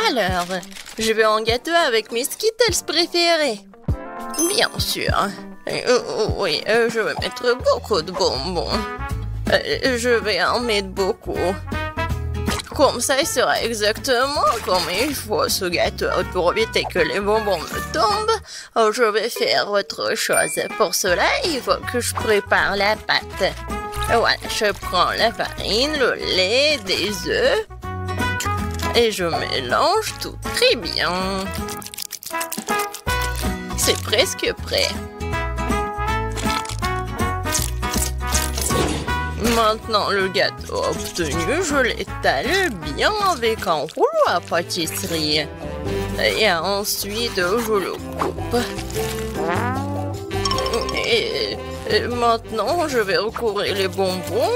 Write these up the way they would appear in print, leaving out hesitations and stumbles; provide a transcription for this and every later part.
Alors, je veux un gâteau avec mes Skittles préférés. Bien sûr. Oui, je vais mettre beaucoup de bonbons. Je vais en mettre beaucoup. Comme ça, il sera exactement comme il faut ce gâteau. Pour éviter que les bonbons me tombent, je vais faire autre chose. Pour cela, il faut que je prépare la pâte. Voilà, je prends la farine, le lait, des œufs et je mélange tout très bien. C'est presque prêt. Maintenant, le gâteau obtenu, je l'étale bien avec un rouleau à pâtisserie. Et ensuite, je le coupe. Et maintenant, je vais recouvrir les bonbons.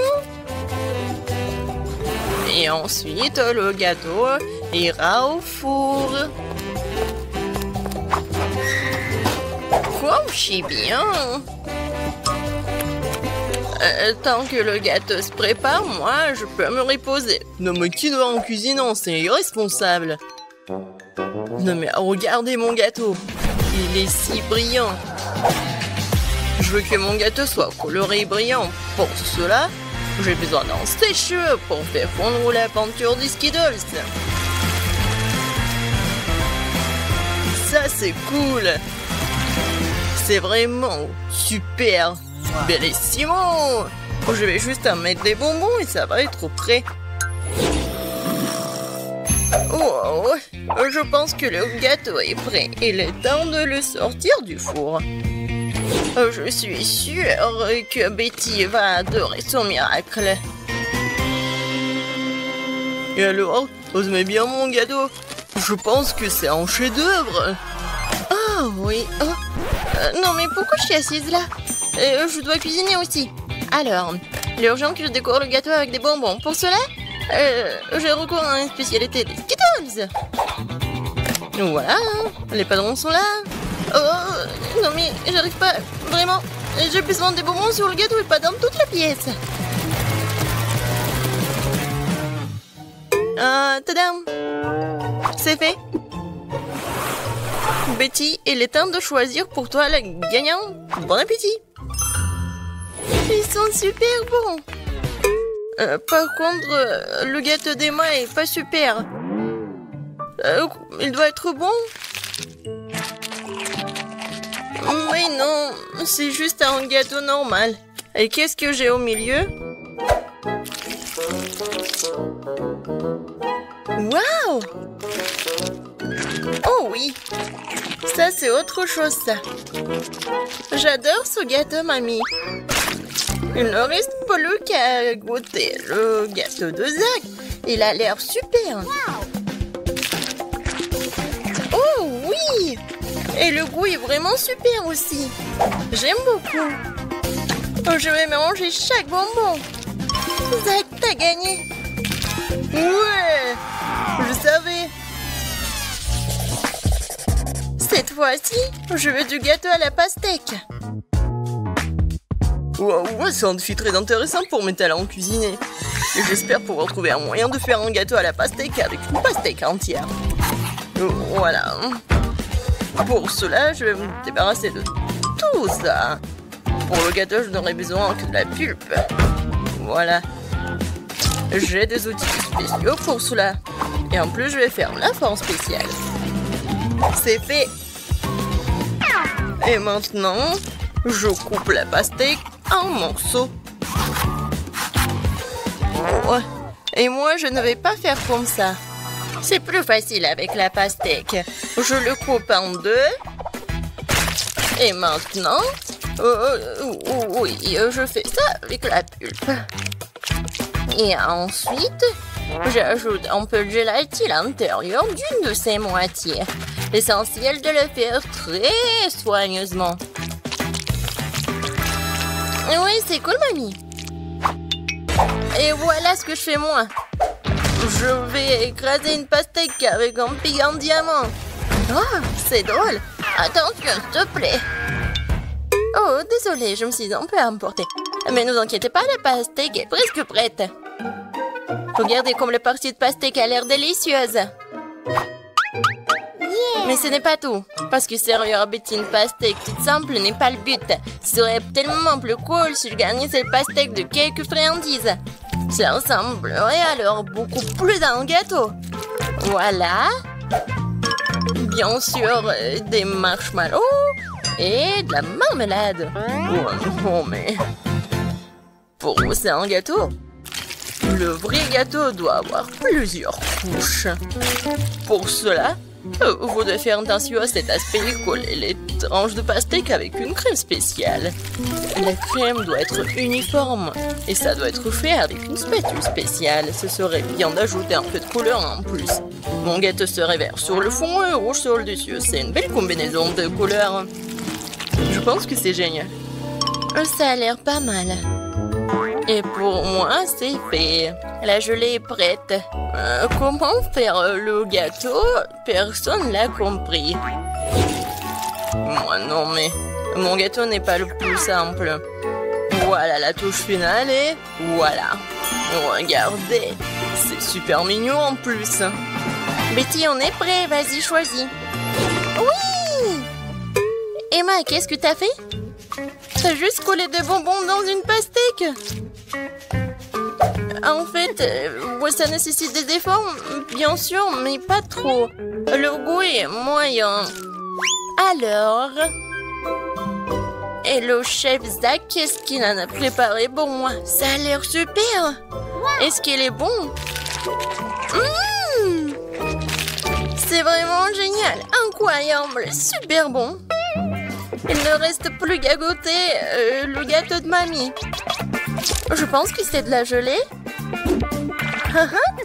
Et ensuite, le gâteau ira au four. Comme je bien. Tant que le gâteau se prépare, moi, je peux me reposer. Non, mais qui doit en cuisinant? C'est irresponsable. Non, mais regardez mon gâteau. Il est si brillant. Je veux que mon gâteau soit coloré et brillant. Pour cela, j'ai besoin d'un sèche-cheveux pour faire fondre la peinture des Skittles. Ça, c'est cool. C'est vraiment super. Bellissimo! Je vais juste en mettre des bonbons et ça va être prêt. Oh, je pense que le gâteau est prêt. Il est temps de le sortir du four. Je suis sûre que Betty va adorer son miracle. Et alors, vous aimez bien mon gâteau? Je pense que c'est un chef-d'œuvre. Ah oui. Non mais pourquoi je suis assise là? Je dois cuisiner aussi. Alors, il est urgent que je décore le gâteau avec des bonbons. Pour cela, j'ai recours à une spécialité des Skittles. Voilà, les padrons sont là. Oh, non mais j'arrive pas, vraiment. J'ai besoin des bonbons sur le gâteau et pas dans toute la pièce. Tadam! C'est fait. Betty, il est temps de choisir pour toi la gagnante. Bon appétit! Ils sont super bons. Par contre, le gâteau d'Emma est pas super. Il doit être bon. Mais non, c'est juste un gâteau normal. Et qu'est-ce que j'ai au milieu? Waouh! Oh oui! Ça, c'est autre chose, ça. J'adore ce gâteau, mamie. Il ne reste plus qu'à goûter le gâteau de Zach. Il a l'air super. Oh oui! Et le goût est vraiment super aussi. J'aime beaucoup. Je vais manger chaque bonbon. Zach, t'as gagné. Ouais! Je savais. Cette fois-ci, je veux du gâteau à la pastèque. Ouais, c'est un défi très intéressant pour mes talents cuisinés. J'espère pouvoir trouver un moyen de faire un gâteau à la pastèque avec une pastèque entière. Voilà. Pour cela, je vais me débarrasser de tout ça. Pour le gâteau, je n'aurai besoin que de la pulpe. Voilà. J'ai des outils spéciaux pour cela. Et en plus, je vais faire la forme spéciale. C'est fait. Et maintenant, je coupe la pastèque en morceaux. Oh. Et moi, je ne vais pas faire comme ça. C'est plus facile avec la pastèque. Je le coupe en deux. Et maintenant, oui, je fais ça avec la pulpe. Et ensuite, j'ajoute un peu de gélatine à l'intérieur d'une de ses moitiés. L'essentiel de le faire très soigneusement. Oui, c'est cool, mamie. Et voilà ce que je fais moi. Je vais écraser une pastèque avec un pic en diamant. Oh, c'est drôle. Attention, s'il te plaît. Oh, désolée, je me suis un peu emportée. Mais ne vous inquiétez pas, la pastèque est presque prête. Regardez comme la partie de pastèque a l'air délicieuse. Mais ce n'est pas tout, parce que servir à Betty une pastèque toute simple n'est pas le but. Ce serait tellement plus cool si je gagnais cette pastèque de quelques friandises. Ça ressemblerait alors beaucoup plus à un gâteau. Voilà. Bien sûr, des marshmallows et de la marmelade. Oh non, mais... Pour vous, c'est un gâteau. Le vrai gâteau doit avoir plusieurs couches. Pour cela, vous devez faire attention à cet aspect et coller les tranches de pastèque avec une crème spéciale. La crème doit être uniforme et ça doit être fait avec une spatule spéciale. Ce serait bien d'ajouter un peu de couleur en plus. Mon gâteau serait vert sur le fond et rouge sur le dessus. C'est une belle combinaison de couleurs. Je pense que c'est génial. Ça a l'air pas mal. Et pour moi, c'est fait. La gelée est prête. Comment faire le gâteau? Personne l'a compris. Moi non, mais mon gâteau n'est pas le plus simple. Voilà la touche finale et voilà. Regardez, c'est super mignon en plus. Betty, on est prêt. Vas-y, choisis. Oui! Emma, qu'est-ce que t'as fait? T'as juste collé des bonbons dans une pastèque. En fait, ça nécessite des efforts, bien sûr, mais pas trop. Le goût est moyen. Alors... Et le chef Zach, qu'est-ce qu'il en a préparé pour moi? Ça a l'air super. Est-ce qu'il est bon? C'est vraiment génial, incroyable, super bon. Il ne reste plus qu'à goûter le gâteau de mamie. Je pense que c'est de la gelée.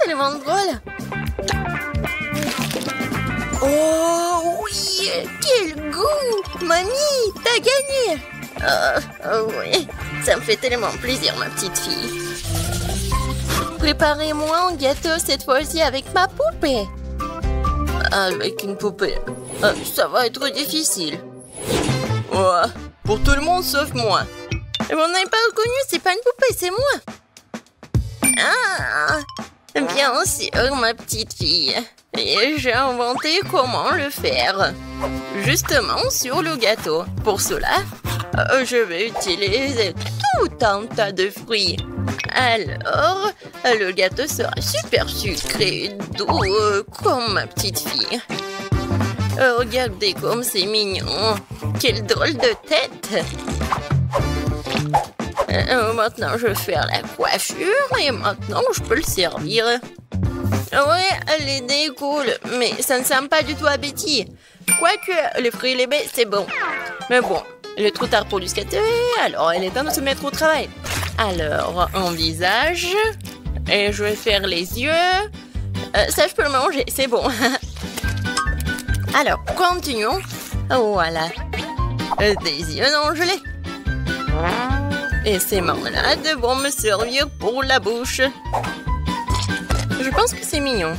Tellement drôle. Oh oui, quel goût! Mamie, t'as gagné! Oui, ça me fait tellement plaisir, ma petite fille. Préparez-moi un gâteau cette fois-ci avec ma poupée. Avec une poupée, ça va être difficile. Ouais, pour tout le monde sauf moi. Vous n'avez pas reconnu, c'est pas une poupée, c'est moi. Ah, bien sûr, ma petite fille. Et j'ai inventé comment le faire. Justement sur le gâteau. Pour cela, je vais utiliser tout un tas de fruits. Alors, le gâteau sera super sucré, doux, comme ma petite fille. Regardez comme c'est mignon. Quelle drôle de tête. Maintenant, je vais faire la coiffure et maintenant, je peux le servir. Ouais, l'idée est cool, mais ça ne ressemble pas du tout à Betty. Quoique, les fruits et les baies, c'est bon. Mais bon, il est trop tard pour lui scatter, alors il est temps de se mettre au travail. Alors, un visage, et je vais faire les yeux. Ça, je peux le manger, c'est bon. Alors, continuons. Voilà. Des yeux non gelés. Et ces marmelades vont me servir pour la bouche. Je pense que c'est mignon.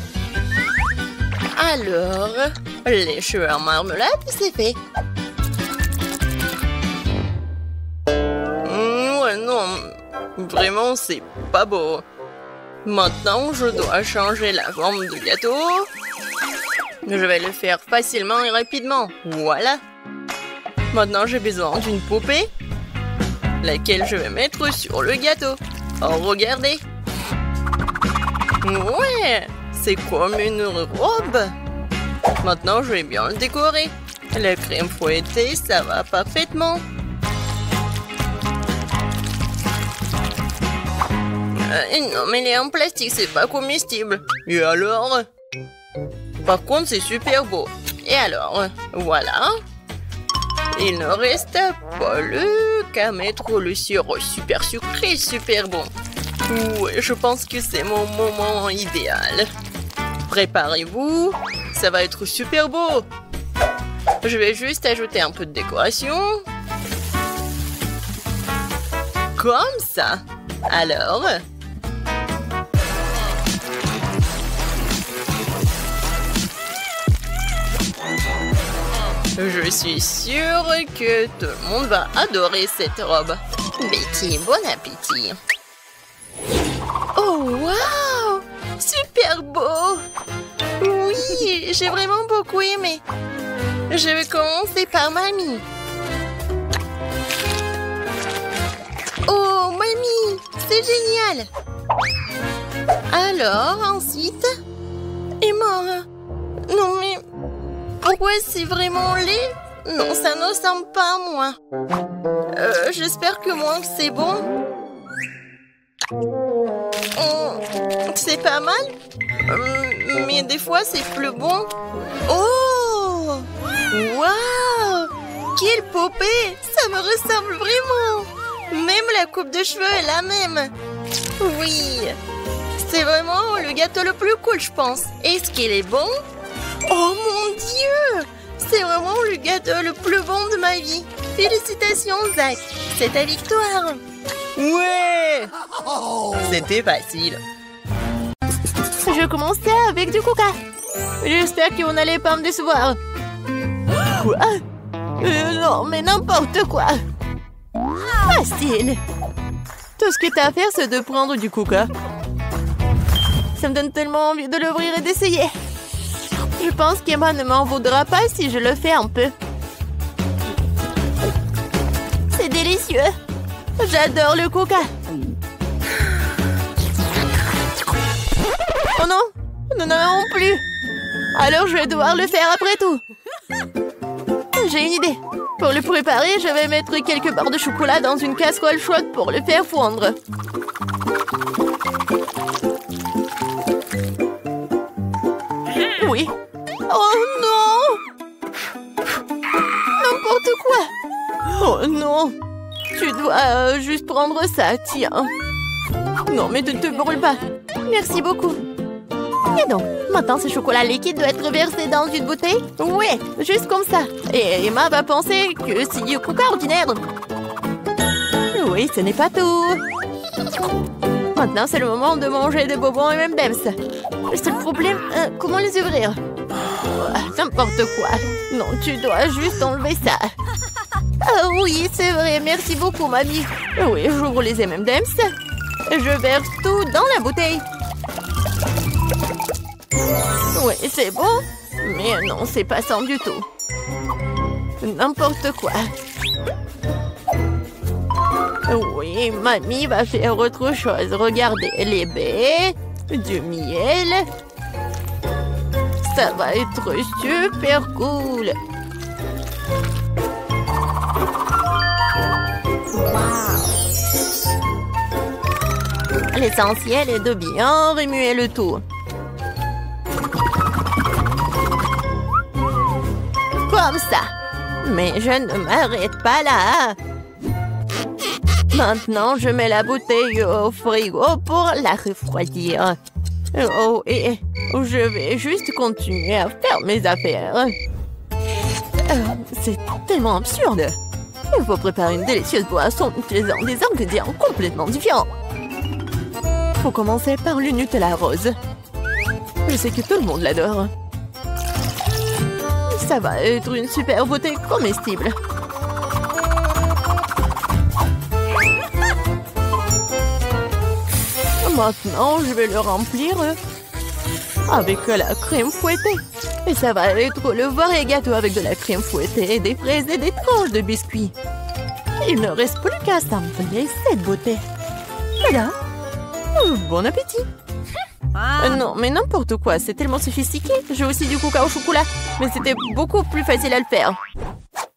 Alors, les cheveux en marmelade, c'est fait. Ouais, non. Vraiment, c'est pas beau. Maintenant, je dois changer la forme du gâteau. Je vais le faire facilement et rapidement. Voilà. Maintenant, j'ai besoin d'une poupée, laquelle je vais mettre sur le gâteau. Oh, regardez. Ouais, c'est comme une robe. Maintenant, je vais bien le décorer. La crème fouettée, ça va parfaitement. Non, mais elle est en plastique, c'est pas comestible. Et alors? Par contre, c'est super beau. Et alors, voilà. Il ne reste pas qu'à mettre le sirop super sucré, super bon. Ouais, je pense que c'est mon moment idéal. Préparez-vous, ça va être super beau. Je vais juste ajouter un peu de décoration. Comme ça. Alors... Je suis sûre que tout le monde va adorer cette robe. Betty, bon appétit. Oh, waouh! Super beau! Oui, j'ai vraiment beaucoup aimé. Je vais commencer par Mamie. Oh, Mamie, c'est génial. Alors, ensuite... Emma. Non, mais... Pourquoi c'est vraiment laid? Non, ça ne ressemble pas à moi. J'espère que moi, c'est bon. C'est pas mal. Mais des fois, c'est plus bon. Oh! Waouh! Quelle poupée! Ça me ressemble vraiment. Même la coupe de cheveux est la même. Oui. C'est vraiment le gâteau le plus cool, je pense. Est-ce qu'il est bon? Oh mon Dieu! C'est vraiment le gâteau le plus bon de ma vie. Félicitations, Zach. C'est ta victoire. Ouais! C'était facile. Je commençais avec du coca. J'espère qu'on n'allait pas me décevoir. Quoi? Non, mais n'importe quoi. Facile. Tout ce que t'as à faire, c'est de prendre du coca. Ça me donne tellement envie de l'ouvrir et d'essayer. Je pense qu'Emma ne m'en voudra pas si je le fais un peu. C'est délicieux. J'adore le coca. Oh non, nous n'en avons plus. Alors je vais devoir le faire après tout. J'ai une idée. Pour le préparer, je vais mettre quelques barres de chocolat dans une casserole chaude pour le faire fondre. Oui. Oh non! N'importe quoi! Oh non! Tu dois juste prendre ça, tiens. Non, mais ne te brûle pas. Merci beaucoup. Et donc, maintenant ce chocolat liquide doit être versé dans une bouteille? Ouais, juste comme ça. Et Emma va penser que c'est du coca ordinaire. Oui, ce n'est pas tout. Maintenant, c'est le moment de manger des bonbons et M&M's. Le seul problème, comment les ouvrir? N'importe quoi. Non, tu dois juste enlever ça. Ah oui, c'est vrai. Merci beaucoup, mamie. Oui, j'ouvre les M&M's. Je verse tout dans la bouteille. Oui, c'est bon. Mais non, c'est pas ça du tout. N'importe quoi. Oui, mamie va faire autre chose. Regardez, les baies, du miel. Ça va être super cool. L'essentiel est de bien remuer le tout. Comme ça. Mais je ne m'arrête pas là. Maintenant, je mets la bouteille au frigo pour la refroidir. Oh, et je vais juste continuer à faire mes affaires. C'est tellement absurde. Il faut préparer une délicieuse boisson en utilisant des ingrédients complètement différents. Faut commencer par le Nutella rose. Je sais que tout le monde l'adore. Ça va être une super bouteille comestible. Maintenant, je vais le remplir avec la crème fouettée. Et ça va être le vrai gâteau avec de la crème fouettée, des fraises et des tranches de biscuits. Il ne reste plus qu'à assembler cette beauté. Voilà. Bon appétit. Non, mais n'importe quoi, c'est tellement sophistiqué. J'ai aussi du coca au chocolat, mais c'était beaucoup plus facile à le faire.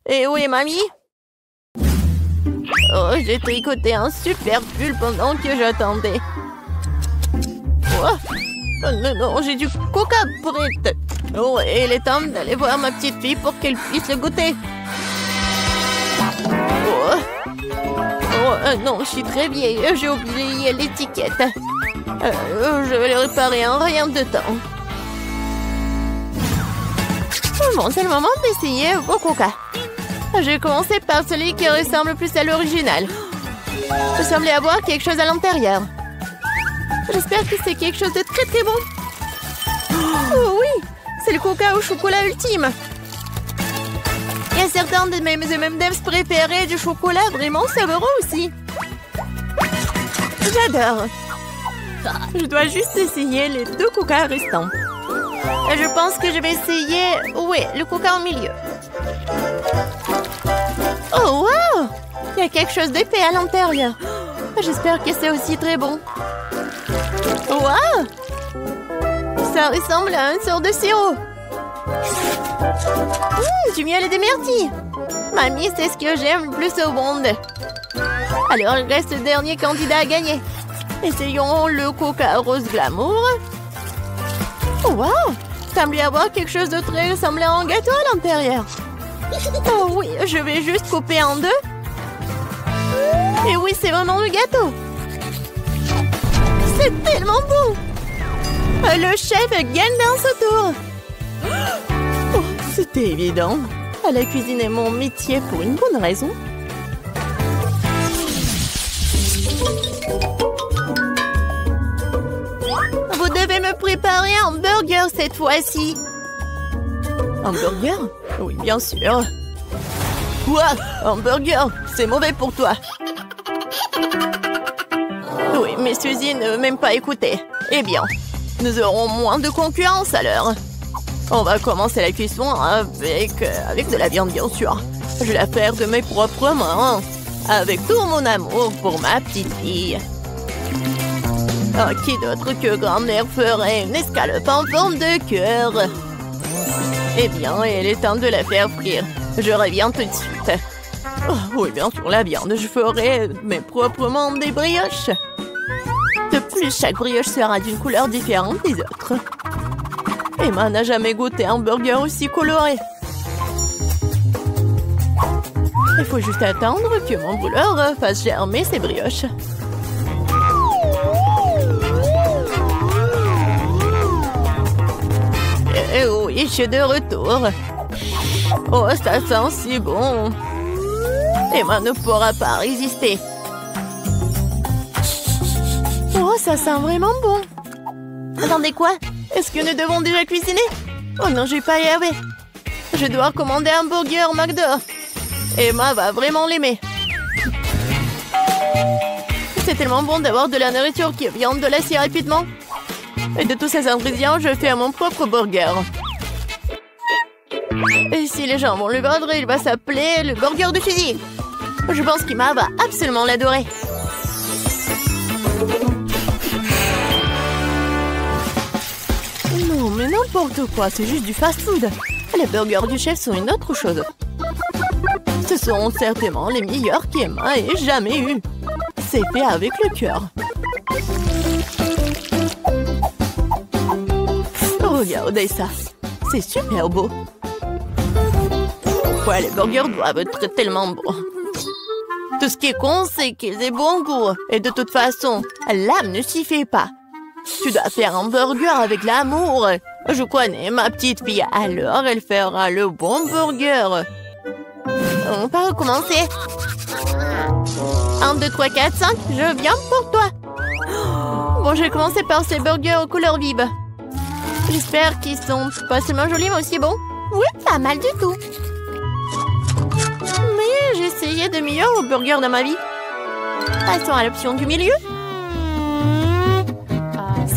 Et où est mamie? Oh, j'ai tricoté un super pull pendant que j'attendais. Oh, non, j'ai du coca prêt. Oh, et il est temps d'aller voir ma petite fille pour qu'elle puisse le goûter. Non, je suis très vieille. J'ai oublié l'étiquette. Je vais le réparer en rien de temps. Bon, c'est le moment d'essayer vos coca. J'ai commencé par celui qui ressemble plus à l'original. Je semblais avoir quelque chose à l'intérieur. J'espère que c'est quelque chose de très très bon. Oh oui, c'est le coca au chocolat ultime. Il y a certains de mes M&M's préférés du chocolat vraiment savoureux aussi. J'adore. Je dois juste essayer les 2 coca restants. Je pense que je vais essayer... Oui, le coca au milieu. Oh, wow! Il y a quelque chose d'épais à l'intérieur. J'espère que c'est aussi très bon. Wow! Ça ressemble à une sorte de sirop. Du miel et des myrtilles. Mamie, c'est ce que j'aime le plus au monde. Alors, il reste le dernier candidat à gagner. Essayons le coca rose glamour. Oh, wow! Semble y avoir quelque chose de très ressemblant à un gâteau à l'intérieur. Oh oui, je vais juste couper en deux. Et oui, c'est vraiment le gâteau. C'est tellement beau. Le chef gagne dans ce tour. Oh, c'était évident. La cuisine est mon métier pour une bonne raison. Vous devez me préparer un burger cette fois-ci. Un burger? Oui, bien sûr. Quoi? Un burger? C'est mauvais pour toi. Oui, mais Suzy ne veut même pas écouter. Eh bien, nous aurons moins de concurrence alors. On va commencer la cuisson avec de la viande, bien sûr. Je vais la faire de mes propres mains. Avec tout mon amour pour ma petite fille. Oh, qui d'autre que grand-mère ferait une escalope en forme de cœur? Eh bien, il est temps de la faire frire. Je reviens tout de suite. Oh, oui, bien sûr, la viande. Je ferai mes propres mains des brioches. De plus, chaque brioche sera d'une couleur différente des autres. Emma n'a jamais goûté un burger aussi coloré. Il faut juste attendre que mon brûleur fasse germer ses brioches. Et oui, je suis de retour. Oh, ça sent si bon. Emma ne pourra pas résister. Oh, ça sent vraiment bon. Attendez, quoi? Est-ce que nous devons déjà cuisiner? Oh non, je vais pas y arriver. Je dois commander un burger au McDo. Emma va vraiment l'aimer. C'est tellement bon d'avoir de la nourriture qui vient de là si rapidement. Et de tous ces ingrédients, je fais mon propre burger. Et si les gens vont le vendre, il va s'appeler le burger de Suzy. Je pense qu'Emma va absolument l'adorer. Non, mais n'importe quoi, c'est juste du fast-food. Les burgers du chef sont une autre chose. Ce sont certainement les meilleurs qu'Emma ait jamais eu. C'est fait avec le cœur. Regardez ça. C'est super beau. Ouais, les burgers doivent être tellement beaux. Tout ce qui est con, c'est qu'ils aient bon goût. Et de toute façon, l'âme ne s'y fait pas. Tu dois faire un burger avec l'amour. Je connais ma petite fille, alors elle fera le bon burger. On va recommencer. 1, 2, 3, 4, 5, je viens pour toi. Bon, je vais commencer par ces burgers aux couleurs vives. J'espère qu'ils sont pas seulement jolis, mais aussi bons. Oui, pas mal du tout. Mais j'ai essayé de meilleurs burgers dans ma vie. Passons à l'option du milieu.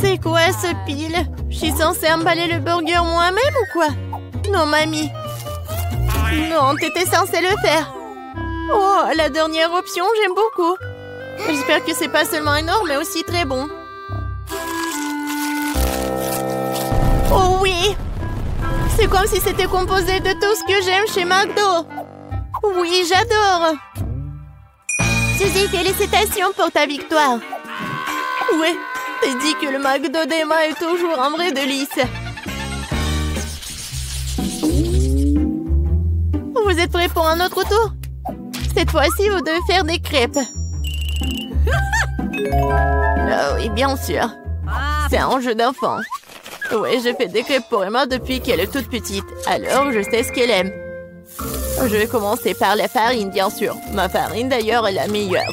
C'est quoi ce pile? Je suis censée emballer le burger moi-même ou quoi? Non, mamie. Non, t'étais censée le faire. Oh, la dernière option, j'aime beaucoup. J'espère que c'est pas seulement énorme, mais aussi très bon. Oh oui! C'est comme si c'était composé de tout ce que j'aime chez McDo. Oui, j'adore. Suzy, félicitations pour ta victoire. Oui, t'as dit que le McDo d'Emma est toujours un vrai délice. Vous êtes prêts pour un autre tour? Cette fois-ci, vous devez faire des crêpes. Oh oui, bien sûr. C'est un jeu d'enfant. Oui, je fais des crêpes pour Emma depuis qu'elle est toute petite. Alors, je sais ce qu'elle aime. Je vais commencer par la farine, bien sûr. Ma farine, d'ailleurs, est la meilleure.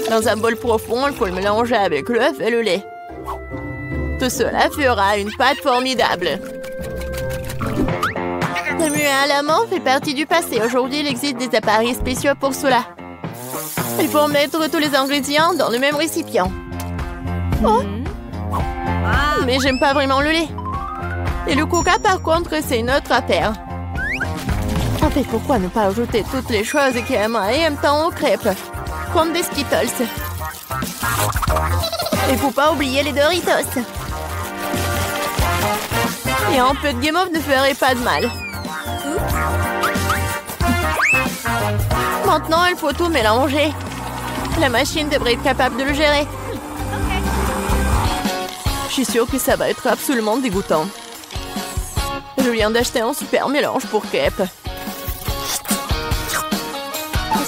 Dans un bol profond, il faut le mélanger avec l'œuf et le lait. Tout cela fera une pâte formidable. Remuer à la main fait partie du passé. Aujourd'hui, il existe des appareils spéciaux pour cela. Il faut mettre tous les ingrédients dans le même récipient. Oh! Mais j'aime pas vraiment le lait. Et le coca, par contre, c'est une autre affaire. En fait, pourquoi ne pas ajouter toutes les choses qui aiment tant aux crêpes? Comme des Skittles. Et faut pas oublier les Doritos. Et un peu de guimauve ne ferait pas de mal. Maintenant, il faut tout mélanger. La machine devrait être capable de le gérer. Je suis sûre que ça va être absolument dégoûtant. Je viens d'acheter un super mélange pour crêpes.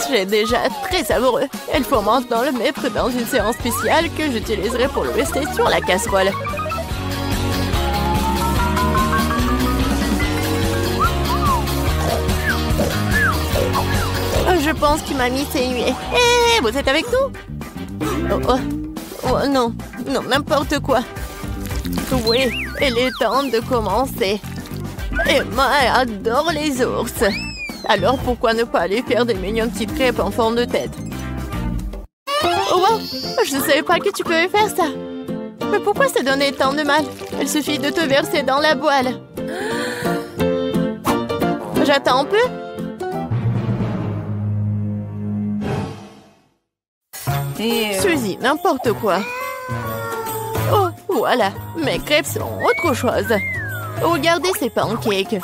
C'est déjà très savoureux. Il faut maintenant le mettre dans une séance spéciale que j'utiliserai pour le rester sur la casserole. Je pense que mamie s'est nuée. Hé, vous êtes avec nous? Oh, non, n'importe quoi. Oui, il est temps de commencer. Emma adore les ours. Alors pourquoi ne pas aller faire des mignonnes petites crêpes en forme de tête? Oh wow, je ne savais pas que tu pouvais faire ça. Mais pourquoi ça donnait tant de mal? Il suffit de te verser dans la boîle. J'attends un peu. Suzy, n'importe quoi. Oh, voilà, mes crêpes sont autre chose. Regardez ces pancakes.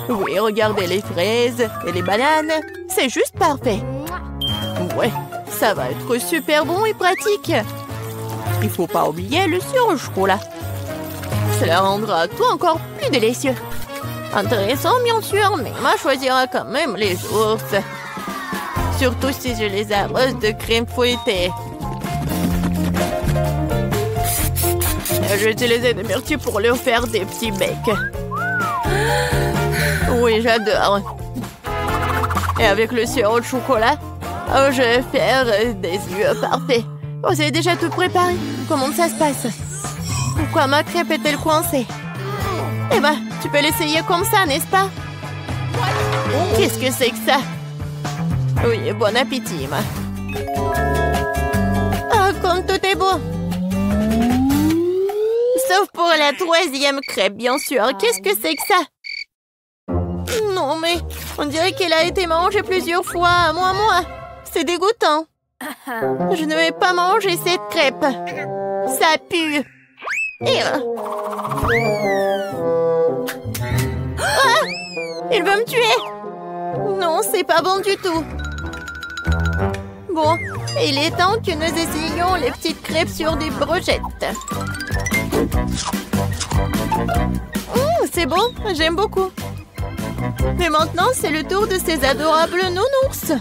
Oui, regardez les fraises et les bananes. C'est juste parfait. Ouais, ça va être super bon et pratique. Il faut pas oublier le sirop au chocolat. Cela rendra tout encore plus délicieux. Intéressant, bien sûr, mais Emma choisira quand même les ours. Surtout si je les arrose de crème fouettée. J'ai utilisé des myrtilles pour leur faire des petits becs. Oui, j'adore. Et avec le sirop de chocolat, je vais faire des yeux parfaits. Oh, c'est déjà tout préparé. Comment ça se passe? Pourquoi ma crêpe est-elle coincée? Eh ben, tu peux l'essayer comme ça, n'est-ce pas? Qu'est-ce que c'est que ça? Oui, bon appétit, Emma. Ah, comme tout est beau. Sauf pour la 3e crêpe, bien sûr. Qu'est-ce que c'est que ça? Non, mais on dirait qu'elle a été mangée plusieurs fois. Moi. C'est dégoûtant. Je ne vais pas manger cette crêpe. Ça pue. Ah! Il veut me tuer. Non, c'est pas bon du tout. Bon, il est temps que nous essayions les petites crêpes sur des brochettes. C'est bon, j'aime beaucoup. Mais maintenant, c'est le tour de ces adorables nounours.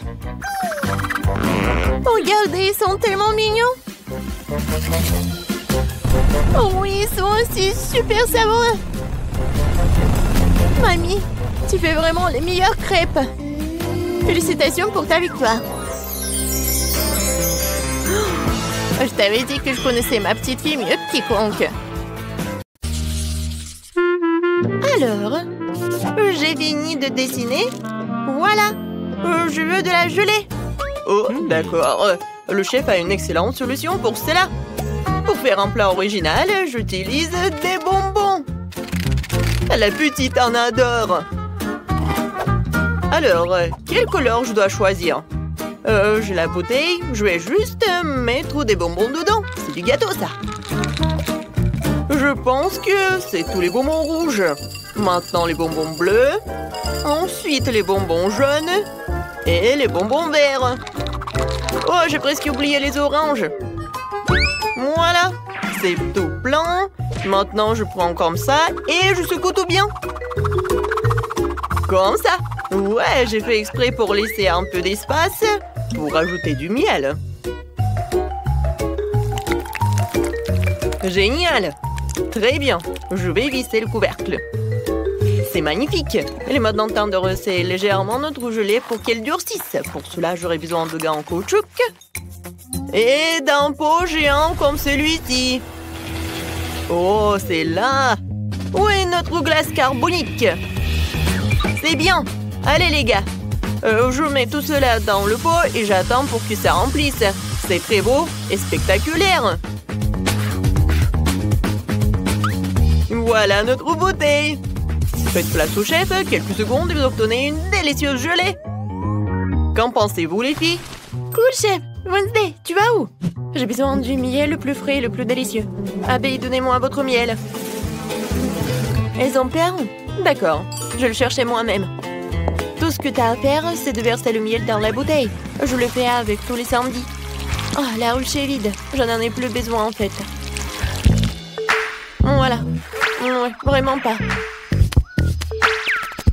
Regardez, ils sont tellement mignons. Oh oui, ils sont aussi super savoureux. Mamie, tu fais vraiment les meilleures crêpes. Félicitations pour ta victoire. Oh, je t'avais dit que je connaissais ma petite fille mieux que quiconque. Alors, j'ai fini de dessiner. Voilà, je veux de la gelée. Oh, d'accord. Le chef a une excellente solution pour cela. Pour faire un plat original, j'utilise des bonbons. La petite en adore. Alors, quelle couleur je dois choisir? J'ai la bouteille, je vais juste mettre des bonbons dedans. C'est du gâteau, ça. Je pense que c'est tous les bonbons rouges. Maintenant, les bonbons bleus. Ensuite, les bonbons jaunes. Et les bonbons verts. Oh, j'ai presque oublié les oranges. Voilà, c'est tout plein. Maintenant, je prends comme ça et je secoue tout bien. Comme ça. Ouais, j'ai fait exprès pour laisser un peu d'espace pour ajouter du miel. Génial. Très bien, je vais visser le couvercle. C'est magnifique. Il est maintenant temps de resserrer légèrement notre gelée pour qu'elle durcisse. Pour cela, j'aurai besoin de gants en caoutchouc et d'un pot géant comme celui-ci. Oh, c'est là. Où est notre glace carbonique? C'est bien. Allez, les gars. Je mets tout cela dans le pot et j'attends pour que ça remplisse. C'est très beau et spectaculaire. Voilà notre bouteille. Faites place au chef, quelques secondes et vous obtenez une délicieuse gelée. Qu'en pensez-vous, les filles? Cool, chef. Wednesday, tu vas où? J'ai besoin du miel le plus frais et le plus délicieux. Abeille, donnez-moi votre miel. Elles en perdent? D'accord, je le cherchais moi-même. Tout ce que t'as à faire, c'est de verser le miel dans la bouteille. Je le fais avec tous les samedis. Ah, la ruche est vide. Je n'en ai plus besoin, en fait. Voilà. Ouais, vraiment pas.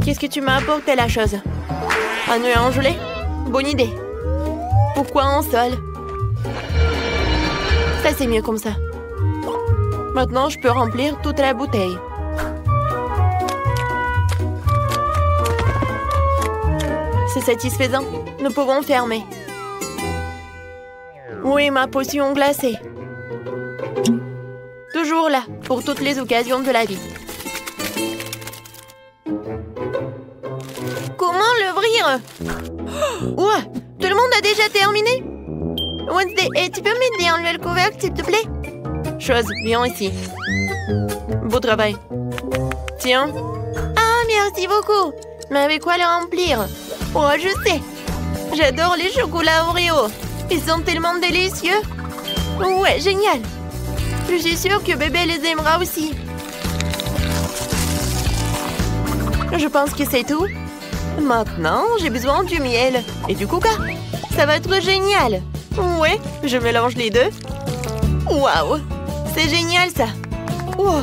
Qu'est-ce que tu m'as apporté, la chose? Un œuf en gelée? Bonne idée. Pourquoi en sol? Ça, c'est mieux comme ça. Maintenant, je peux remplir toute la bouteille. C'est satisfaisant. Nous pouvons fermer. Oui, ma potion glacée. Toujours là, pour toutes les occasions de la vie. Comment l'ouvrir? Ouais, tout le monde a déjà terminé? Wednesday, tu peux m'aider à enlever le couvercle, s'il te plaît? Chose, viens ici. Beau travail. Tiens. Ah, merci beaucoup. Mais avec quoi le remplir? Oh, je sais. J'adore les chocolats Oreo. Ils sont tellement délicieux. Ouais, génial. Je suis sûre que bébé les aimera aussi. Je pense que c'est tout. Maintenant, j'ai besoin du miel et du coca. Ça va être génial. Ouais, je mélange les deux. Waouh, c'est génial ça. Oh,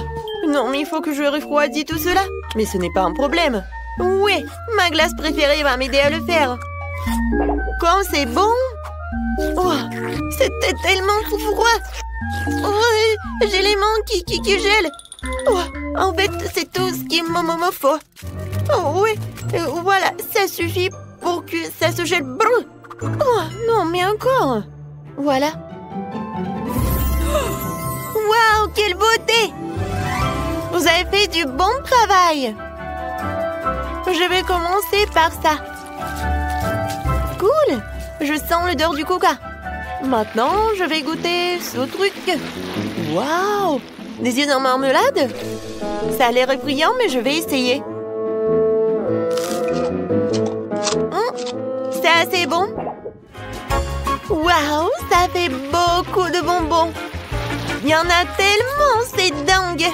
non, mais il faut que je refroidisse tout cela. Mais ce n'est pas un problème. Ouais, ma glace préférée va m'aider à le faire. Comme c'est bon. Oh, c'était tellement froid. Oh, j'ai les mains qui gèlent. Oh, en fait, c'est tout ce qu'il me faut. Oh, oui, voilà, ça suffit pour que ça se gèle. Oh, non, mais encore. Voilà. Waouh, quelle beauté! Vous avez fait du bon travail. Je vais commencer par ça. Cool. Je sens l'odeur du coca. Maintenant, je vais goûter ce truc. Waouh! Des yeux en marmelade? Ça a l'air effrayant, mais je vais essayer. C'est assez bon. Waouh! Ça fait beaucoup de bonbons. Il y en a tellement, c'est dingue.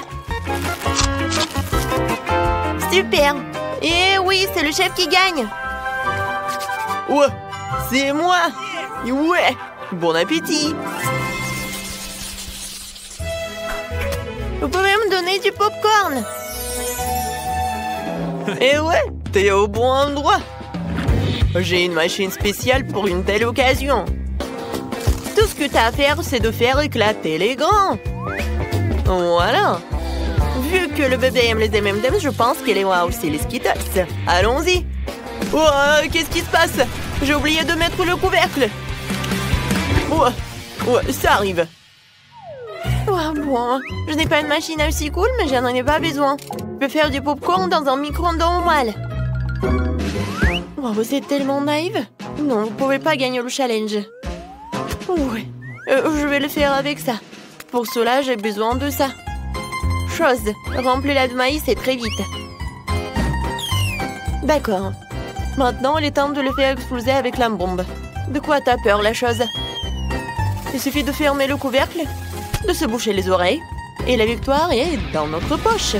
Super. Et oui, c'est le chef qui gagne. Ouais, c'est moi. Ouais, bon appétit. Vous pouvez me donner du popcorn? Eh ouais, t'es au bon endroit. J'ai une machine spéciale pour une telle occasion. Tout ce que t'as à faire, c'est de faire éclater les grands. Voilà. Vu que le bébé aime les M&M's, je pense qu'il aimera aussi les Skittles. Allons-y. Oh, qu'est-ce qui se passe? J'ai oublié de mettre le couvercle. Ouais, ça arrive. Oh, bon, je n'ai pas une machine aussi cool, mais j'en ai pas besoin. Je peux faire du popcorn dans un micro-ondes normal. Oh, vous êtes tellement naïve. Non, vous pouvez pas gagner le challenge. Ouais, je vais le faire avec ça. Pour cela, j'ai besoin de ça. Chose, remplis-la de maïs et très vite. D'accord. Maintenant, il est temps de le faire exploser avec la bombe. De quoi t'as peur, la chose? Il suffit de fermer le couvercle, de se boucher les oreilles, et la victoire est dans notre poche.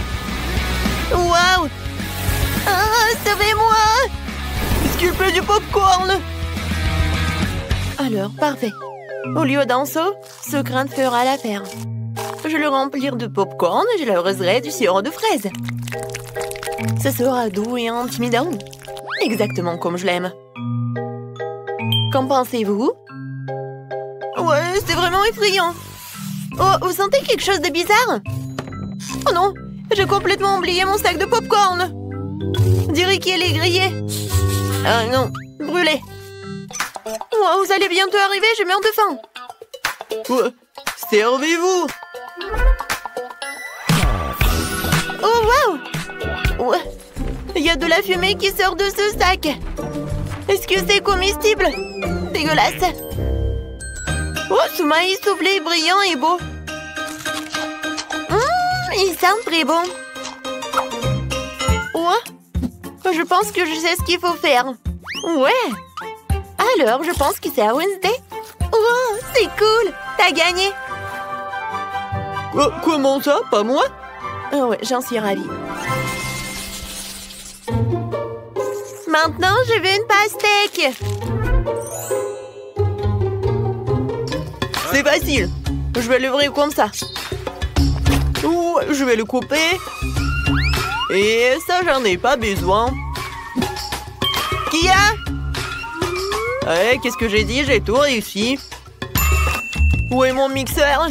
Waouh! Ah, sauvez-moi! Est-ce qu'il plaît du popcorn? Alors, parfait. Au lieu d'un seau, ce grain fera l'affaire. Je le remplir de popcorn et je l'arroserai du sirop de fraise. Ce sera doux et intimidant. Exactement comme je l'aime. Qu'en pensez-vous? Ouais, c'est vraiment effrayant. Oh, vous sentez quelque chose de bizarre? Oh non, j'ai complètement oublié mon sac de popcorn. On dirait qu'il est grillé. Ah non, brûlé. Oh, vous allez bientôt arriver, je meurs de faim. Ouais, servez-vous. Oh, waouh! Ouais, il y a de la fumée qui sort de ce sac. Est-ce que c'est comestible? Dégueulasse. Oh, ce maïs soufflé brillant et beau. Ils sentent très bon. Ouais. Je pense que je sais ce qu'il faut faire. Ouais. Alors, je pense que c'est à Wednesday. Oh, c'est cool. T'as gagné. Comment ça? Pas moi? Oh ouais, j'en suis ravie. Maintenant, je veux une pastèque. C'est facile. Je vais l'ouvrir comme ça. Ouh, je vais le couper. Et ça, j'en ai pas besoin. Qui a? Qu'est-ce que j'ai dit? J'ai tout réussi. Où est mon mixeur?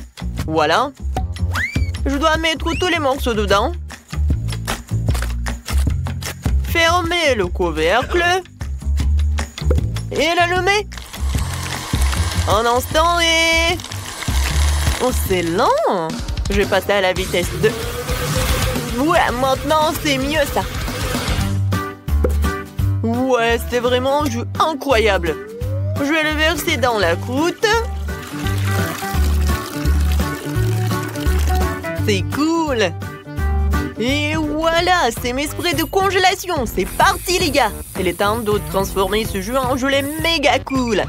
Voilà. Je dois mettre tous les morceaux dedans. Fermer le couvercle. Et l'allumer. Un instant et... Oh, c'est lent. Je vais passer à la vitesse 2. Ouais, maintenant, c'est mieux, ça. Ouais, c'est vraiment un jus incroyable. Je vais le verser dans la croûte. C'est cool. Et voilà, c'est mes sprays de congélation. C'est parti, les gars. Il est temps de transformer ce jus en gelée méga cool.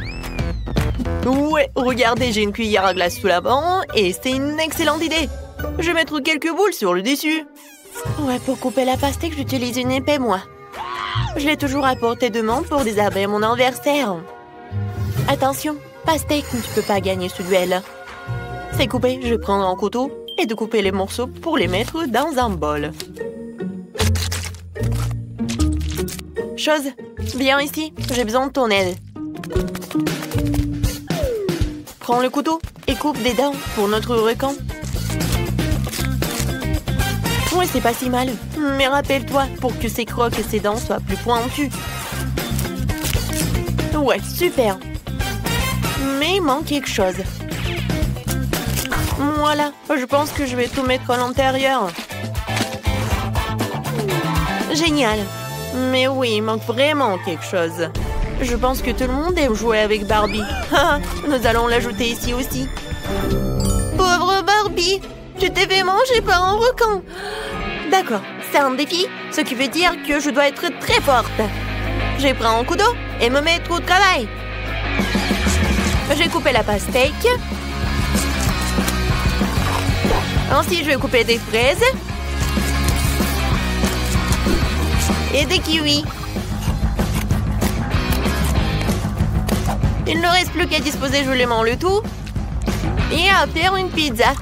Ouais, regardez, j'ai une cuillère à glace sous la banc et c'est une excellente idée. Je vais mettre quelques boules sur le dessus. Ouais, pour couper la pastèque, j'utilise une épée, moi. Je l'ai toujours à portée de main pour désarmer mon adversaire. Attention, pastèque, tu peux pas gagner ce duel. C'est coupé, je vais prendre un couteau et de couper les morceaux pour les mettre dans un bol. Chose, viens ici, j'ai besoin de ton aide. Prends le couteau et coupe des dents pour notre requin. Ouais, c'est pas si mal. Mais rappelle-toi, pour que ses crocs et ses dents soient plus pointus. Ouais, super. Mais il manque quelque chose. Voilà, je pense que je vais tout mettre à l'intérieur. Génial. Mais oui, il manque vraiment quelque chose. Je pense que tout le monde aime jouer avec Barbie. Nous allons l'ajouter ici aussi. Pauvre Barbie, tu t'es fait manger par un requin. D'accord, c'est un défi, ce qui veut dire que je dois être très forte. Je prends un couteau et me mettre au travail. J'ai coupé la pastèque. Ensuite, je vais couper des fraises. Et des kiwis. Il ne reste plus qu'à disposer joliment le tout. Et à faire une pizza.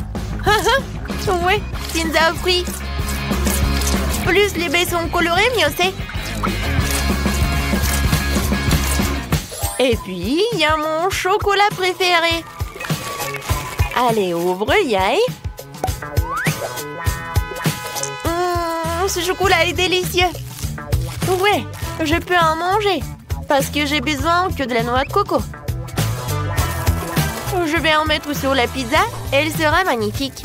Ouais, pizza aux fruits. Plus les baies sont colorées, mieux c'est. Et puis, il y a mon chocolat préféré. Allez, ouvre, yaï. Ce chocolat est délicieux. Ouais, je peux en manger. Parce que j'ai besoin que de la noix de coco. Je vais en mettre sur la pizza et elle sera magnifique.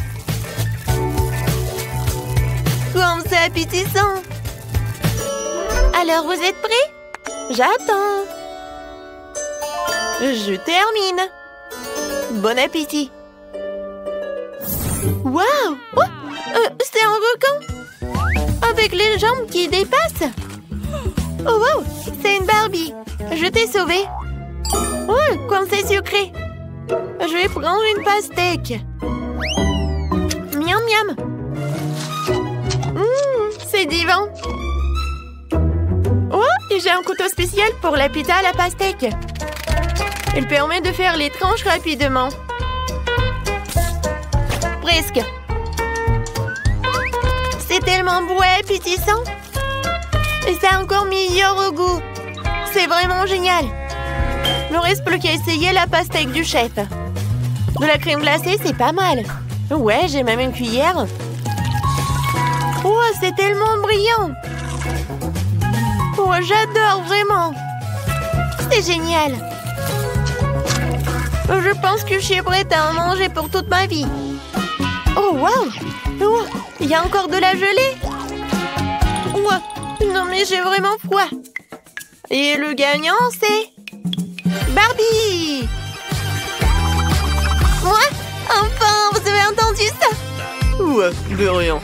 Comme c'est appétissant. Alors, vous êtes prêts? J'attends. Je termine. Bon appétit. Waouh! Oh, c'est un requin. Avec les jambes qui dépassent. Oh wow! C'est une Barbie. Je t'ai sauvée. Oh, comme c'est sucré. Je vais prendre une pastèque. Miam miam. C'est divin. Oh, et j'ai un couteau spécial pour la pizza à la pastèque. Il permet de faire les tranches rapidement. Presque. C'est tellement beau et appétissant. Et c'est encore meilleur au goût. C'est vraiment génial. Il ne reste plus qu'à essayer la pastèque du chef. De la crème glacée, c'est pas mal. Ouais, j'ai même une cuillère. Oh, c'est tellement brillant. Oh, j'adore vraiment. C'est génial. Je pense que je suis prête à en manger pour toute ma vie. Oh, wow. Oh, il y a encore de la gelée. Oh, non, mais j'ai vraiment froid. Et le gagnant, c'est... Barbie. Moi? Enfin, vous avez entendu ça? Ouais, de rien.